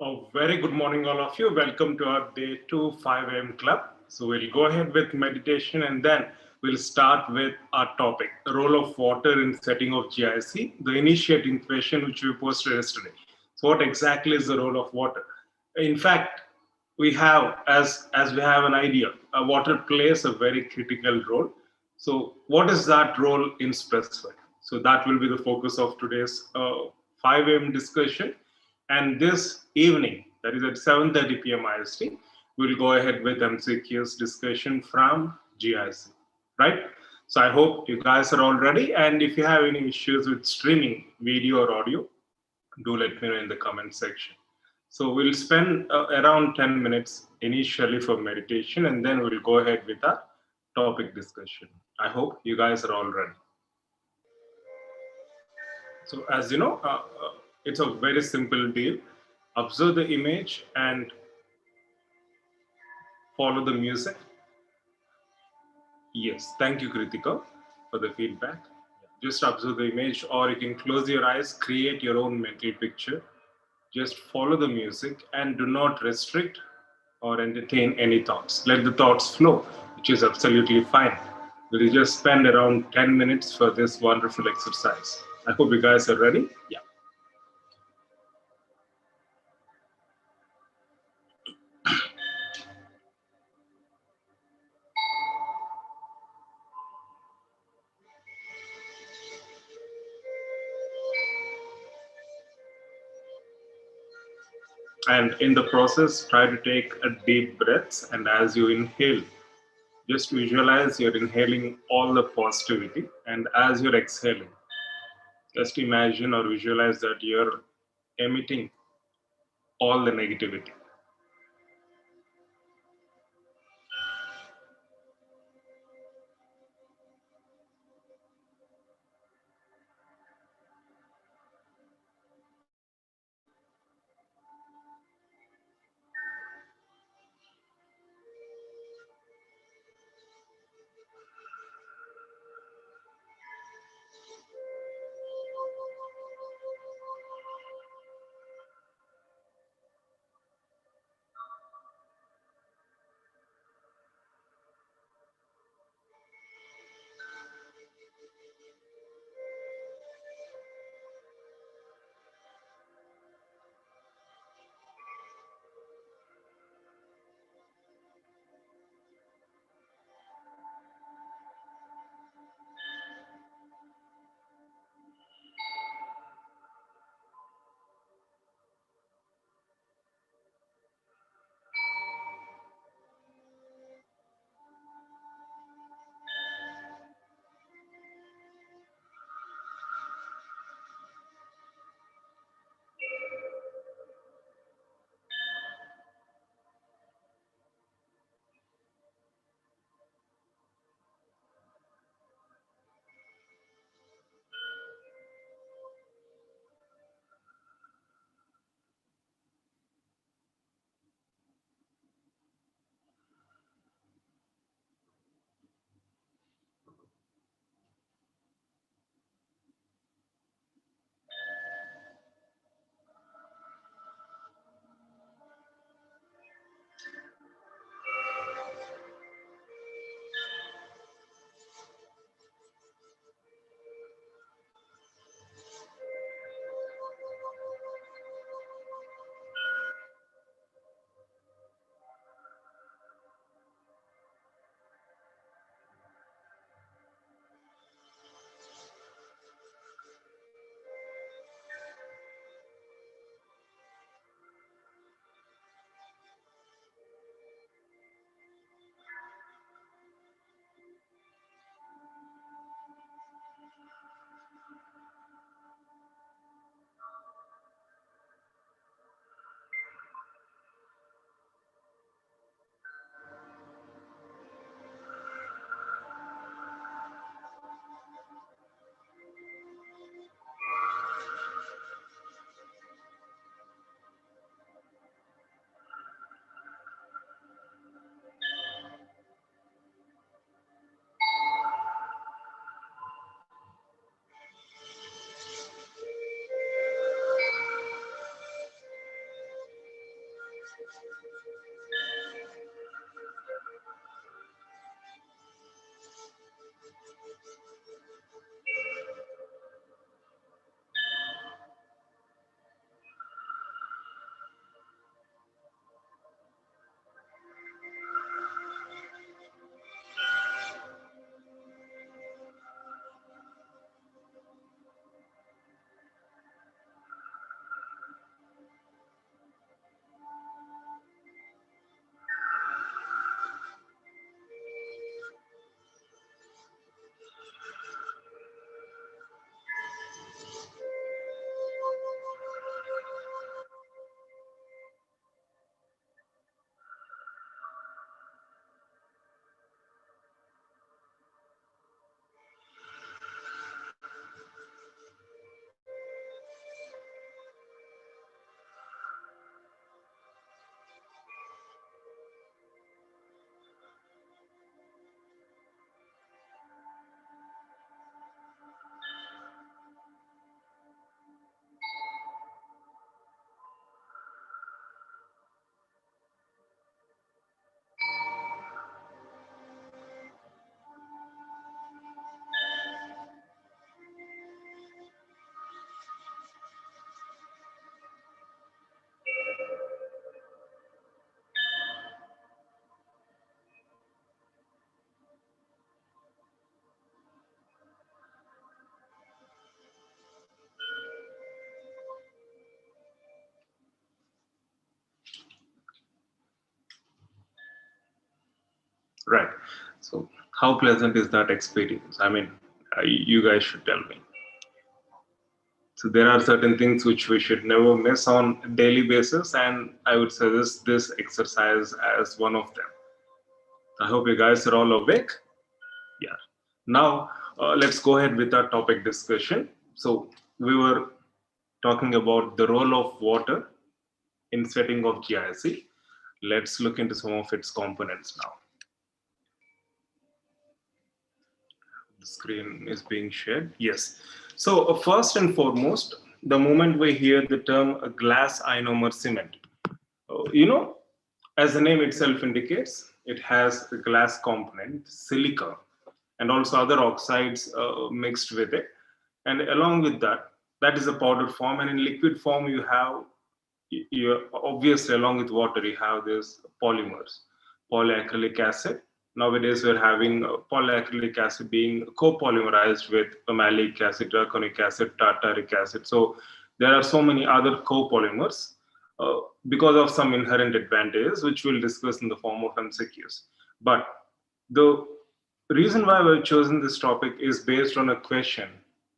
A very good morning, all of you. Welcome to our day 2 5 a.m. club. So, we'll go ahead with meditation and then we'll start with our topic the role of water in setting of GIC, the initiating question which we posted yesterday. So, what exactly is the role of water? In fact, we have, as we have an idea, water plays a very critical role. So, what is that role in specific? So, that will be the focus of today's 5 a.m. discussion. And this evening, that is at 7:30 p.m. IST, we'll go ahead with MCQ's discussion from GIC, right? So I hope you guys are all ready. And if you have any issues with streaming video or audio, do let me know in the comment section. So we'll spend around 10 minutes initially for meditation, and then we'll go ahead with a topic discussion. I hope you guys are all ready. So as you know, it's a very simple deal. Observe the image and follow the music. Yes, thank you, Kritika, for the feedback. Just observe the image, or you can close your eyes, create your own mental picture. Just follow the music and do not restrict or entertain any thoughts. Let the thoughts flow, which is absolutely fine. We'll just spend around 10 minutes for this wonderful exercise. I hope you guys are ready. Yeah. And in the process, try to take a deep breaths. And as you inhale, just visualize you're inhaling all the positivity. And as you're exhaling, just imagine or visualize that you're emitting all the negativity. Right. So how pleasant is that experience? I mean, you guys should tell me. So there are certain things which we should never miss on a daily basis, and I would suggest this exercise as one of them. I hope you guys are all awake. Yeah. Now, let's go ahead with our topic discussion. So we were talking about the role of water in setting of GIC. Let's look into some of its components now. The screen is being shared. Yes. So first and foremost, the moment we hear the term glass ionomer cement, you know, as the name itself indicates, it has the glass component, silica, and also other oxides mixed with it. And along with that, that is a powder form. And in liquid form, you have, obviously, along with water, you have this polymers, polyacrylic acid. Nowadays, we're having polyacrylic acid being copolymerized with malic acid, uraconic acid, tartaric acid. So there are so many other copolymers because of some inherent advantages, which we'll discuss in the form of MCQs. But the reason why we've chosen this topic is based on a question,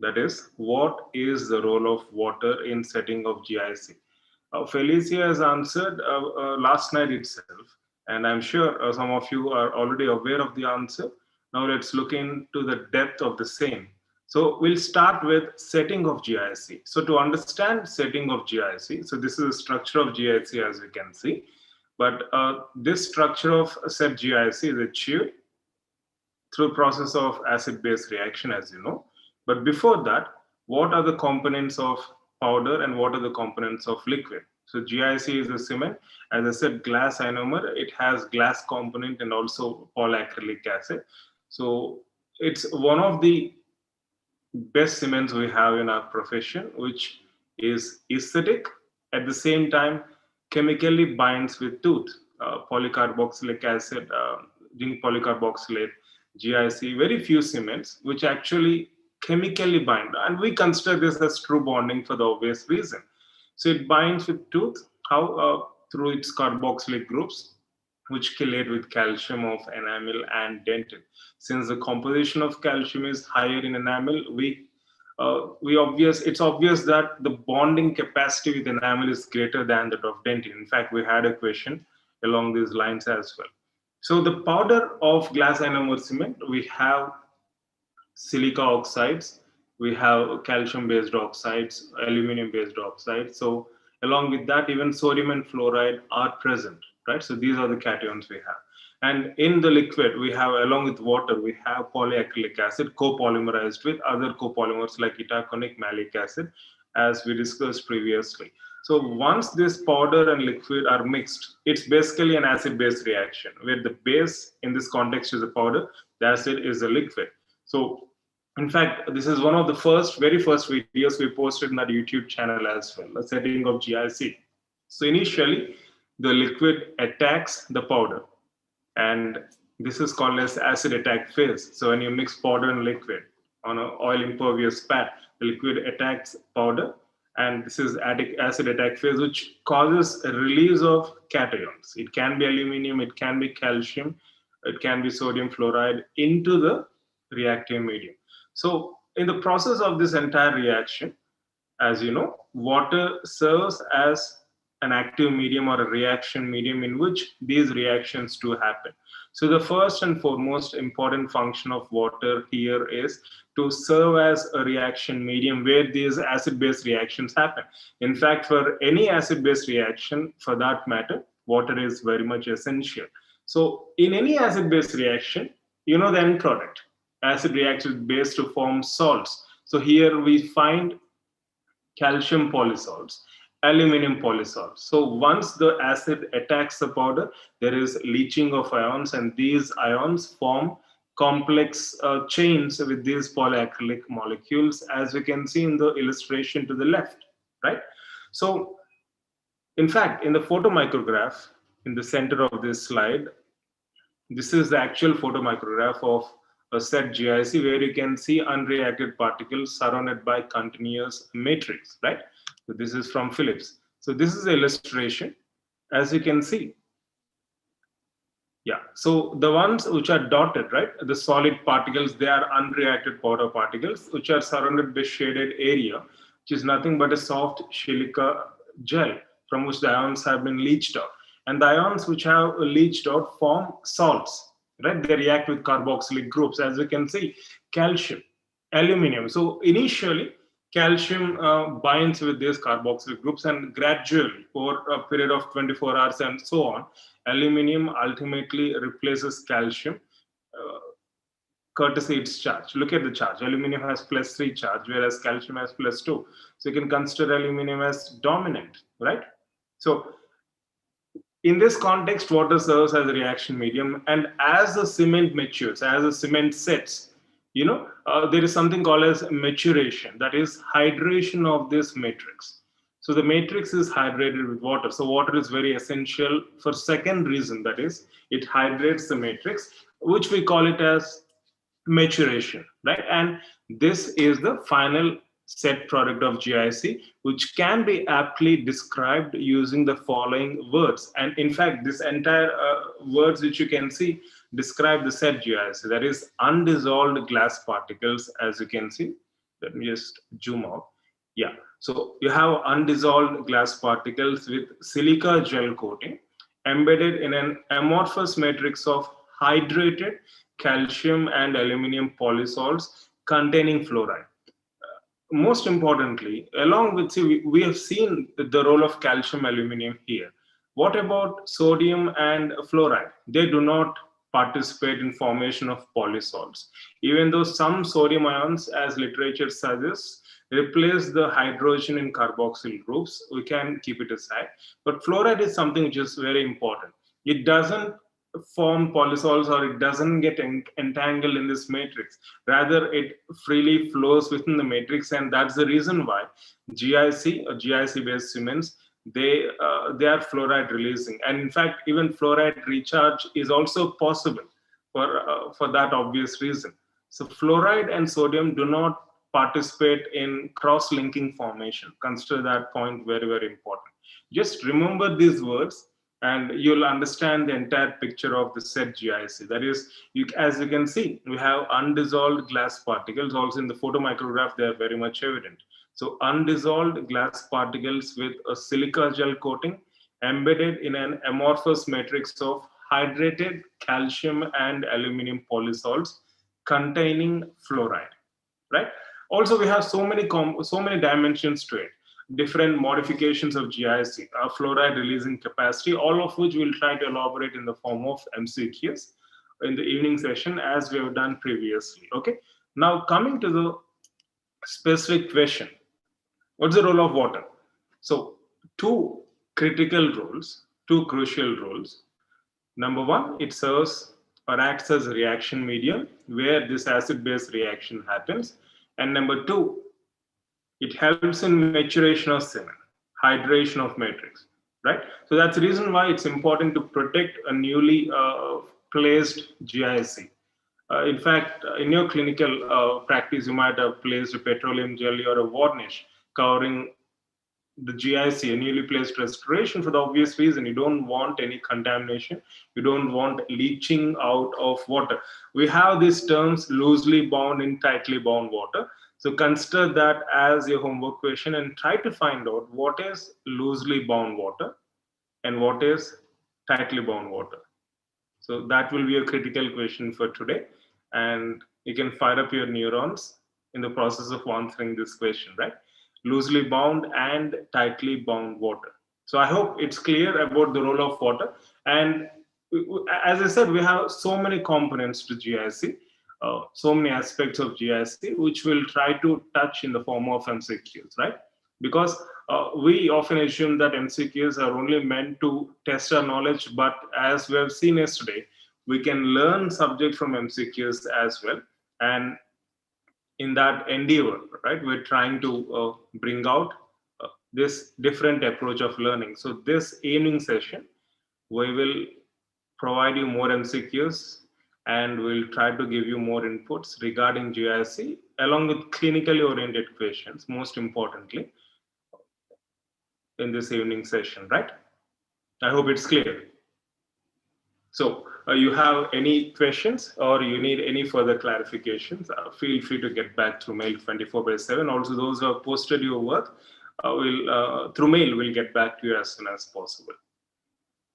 that is, what is the role of water in setting of GIC? Felicia has answered last night itself, and I'm sure some of you are already aware of the answer. Now let's look into the depth of the same. So we'll start with setting of GIC. So to understand setting of GIC, so this is the structure of GIC as you can see, but this structure of set GIC is achieved through process of acid-base reaction, as you know. But before that, what are the components of powder and what are the components of liquid? So GIC is a cement. As I said, glass ionomer, it has glass component and also polyacrylic acid. So it's one of the best cements we have in our profession, which is aesthetic, at the same time chemically binds with tooth, polycarboxylic acid, zinc polycarboxylate, GIC, very few cements which actually chemically bind, and we consider this as true bonding for the obvious reason. So it binds with tooth, how through its carboxylic groups, which chelate with calcium of enamel and dentin. Since the composition of calcium is higher in enamel, it's obvious that the bonding capacity with enamel is greater than that of dentin. In fact, we had a question along these lines as well. So the powder of glass ionomer cement, we have silica oxides, we have calcium-based oxides, aluminum-based oxides. So along with that, even sodium and fluoride are present, right? So these are the cations we have. And in the liquid, we have, along with water, we have polyacrylic acid copolymerized with other copolymers like itaconic malic acid, as we discussed previously. So once this powder and liquid are mixed, it's basically an acid-base reaction, where the base in this context is a powder, the acid is a liquid. So in fact, this is one of the very first videos we posted in our YouTube channel as well, the setting of GIC. So initially, the liquid attacks the powder, and this is called as acid attack phase. So when you mix powder and liquid on an oil impervious pad, the liquid attacks powder, and this is acid attack phase, which causes a release of cations. It can be aluminum, it can be calcium, it can be sodium fluoride into the reactive medium. So in the process of this entire reaction, as you know, water serves as an active medium or a reaction medium in which these reactions do happen. So the first and foremost important function of water here is to serve as a reaction medium where these acid-base reactions happen. In fact, for any acid-base reaction, for that matter, water is very much essential. So in any acid-base reaction, you know the end product. Acid reacts with base to form salts. So here we find calcium polysalts, aluminum polysalts. So once the acid attacks the powder, there is leaching of ions, and these ions form complex chains with these polyacrylic molecules, as we can see in the illustration to the left, right? So in fact, in the photomicrograph in the center of this slide, this is the actual photomicrograph of a set GIC where you can see unreacted particles surrounded by continuous matrix, right? So this is from Phillips. So this is the illustration. As you can see, Yeah, so the ones which are dotted, right, the solid particles, they are unreacted powder particles, which are surrounded by shaded area, which is nothing but a soft silica gel from which the ions have been leached out. And the ions which have leached out form salts, right? They react with carboxylic groups, as you can see, calcium, aluminium. So initially, calcium binds with these carboxyl groups, and gradually over a period of 24 hours and so on, aluminium ultimately replaces calcium, uh, courtesy its charge. Look at the charge. Aluminium has +3 charge, whereas calcium has +2. So you can consider aluminium as dominant, right? So in this context, water serves as a reaction medium, and as the cement matures, as the cement sets, there is something called as maturation, that is hydration of this matrix. So the matrix is hydrated with water. So water is very essential for second reason, that is it hydrates the matrix, which we call it as maturation, right? And this is the final set product of GIC, which can be aptly described using the following words. And in fact, this entire words which you can see describe the set GIC, that is undissolved glass particles, as you can see. Let me just zoom out. Yeah, so you have undissolved glass particles with silica gel coating embedded in an amorphous matrix of hydrated calcium and aluminum polysols containing fluoride. Most importantly, along with, see, we have seen the role of calcium aluminum here. What about sodium and fluoride? They do not participate in formation of polysols, even though some sodium ions, as literature suggests, replace the hydrogen in carboxyl groups. We can keep it aside, but fluoride is something which is very important. It doesn't form polysols, or it doesn't get entangled in this matrix. Rather, it freely flows within the matrix, and that's the reason why GIC or GIC based cements, they are fluoride releasing. And in fact, even fluoride recharge is also possible for that obvious reason. So fluoride and sodium do not participate in cross-linking formation. Consider that point very, very important. Just remember these words, and you'll understand the entire picture of the set GIC. That is, as you can see, we have undissolved glass particles. Also in the photomicrograph, they are very much evident. So undissolved glass particles with a silica gel coating embedded in an amorphous matrix of hydrated calcium and aluminum polysols containing fluoride, right? Also, we have so many dimensions to it, different modifications of GIC, fluoride releasing capacity, all of which we'll try to elaborate in the form of MCQs in the evening session, as we have done previously. Okay. Now, coming to the specific question, what's the role of water? So, two critical roles, two crucial roles. Number one, it serves or acts as a reaction medium where this acid-base reaction happens. And number two, it helps in maturation of cement, hydration of matrix, right? So that's the reason why it's important to protect a newly placed GIC. In fact, in your clinical practice, you might have placed a petroleum jelly or a varnish covering the GIC, a newly placed restoration, for the obvious reason you don't want any contamination, you don't want leaching out of water. We have these terms loosely bound in tightly bound water. So consider that as your homework question and try to find out what is loosely bound water and what is tightly bound water. So that will be a critical question for today. And you can fire up your neurons in the process of answering this question, right? Loosely bound and tightly bound water. So I hope it's clear about the role of water. And as I said, we have so many components to GIC, so many aspects of GIC, which we'll try to touch in the form of MCQs, right? Because we often assume that MCQs are only meant to test our knowledge, but as we have seen yesterday, we can learn subject from MCQs as well. And in that endeavor, right, we're trying to bring out this different approach of learning. So this evening session, we will provide you more MCQs and we'll try to give you more inputs regarding GIC along with clinically oriented questions, most importantly, in this evening session, right? I hope it's clear. So you have any questions or you need any further clarifications, feel free to get back through mail 24/7. Also, those who have posted your work through mail will get back to you as soon as possible.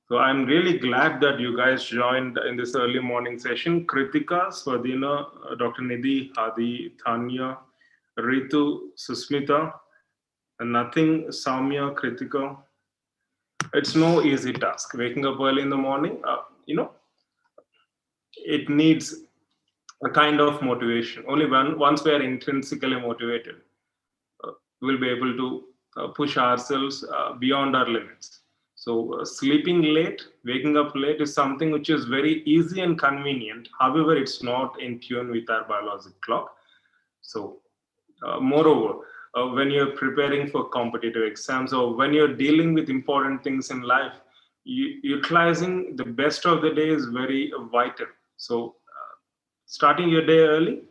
So I'm really glad that you guys joined in this early morning session. Kritika, Swadina, Dr. Nidhi, Hadi, Thanya, Ritu, Susmita, and nothing, Samya, Kritika. It's no easy task. Waking up early in the morning, it needs a kind of motivation. Only once we are intrinsically motivated, we'll be able to push ourselves beyond our limits. So sleeping late, waking up late is something which is very easy and convenient. However, it's not in tune with our biological clock. So moreover, when you're preparing for competitive exams or when you're dealing with important things in life, utilizing the best of the day is very vital. So starting your day early,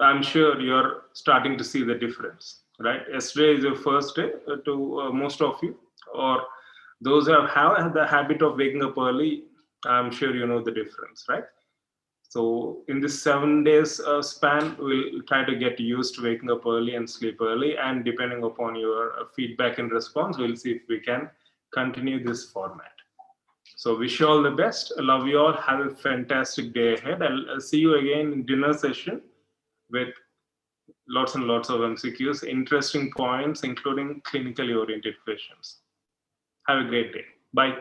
I'm sure you're starting to see the difference, right? Yesterday is your first day to most of you, or those who have the habit of waking up early, I'm sure you know the difference, right? So in this 7 days span, we'll try to get used to waking up early and sleep early. And depending upon your feedback and response, we'll see if we can continue this format. So wish you all the best. I love you all. Have a fantastic day ahead. I'll see you again in dinner session with lots and lots of MCQs, interesting points, including clinically oriented questions. Have a great day. Bye.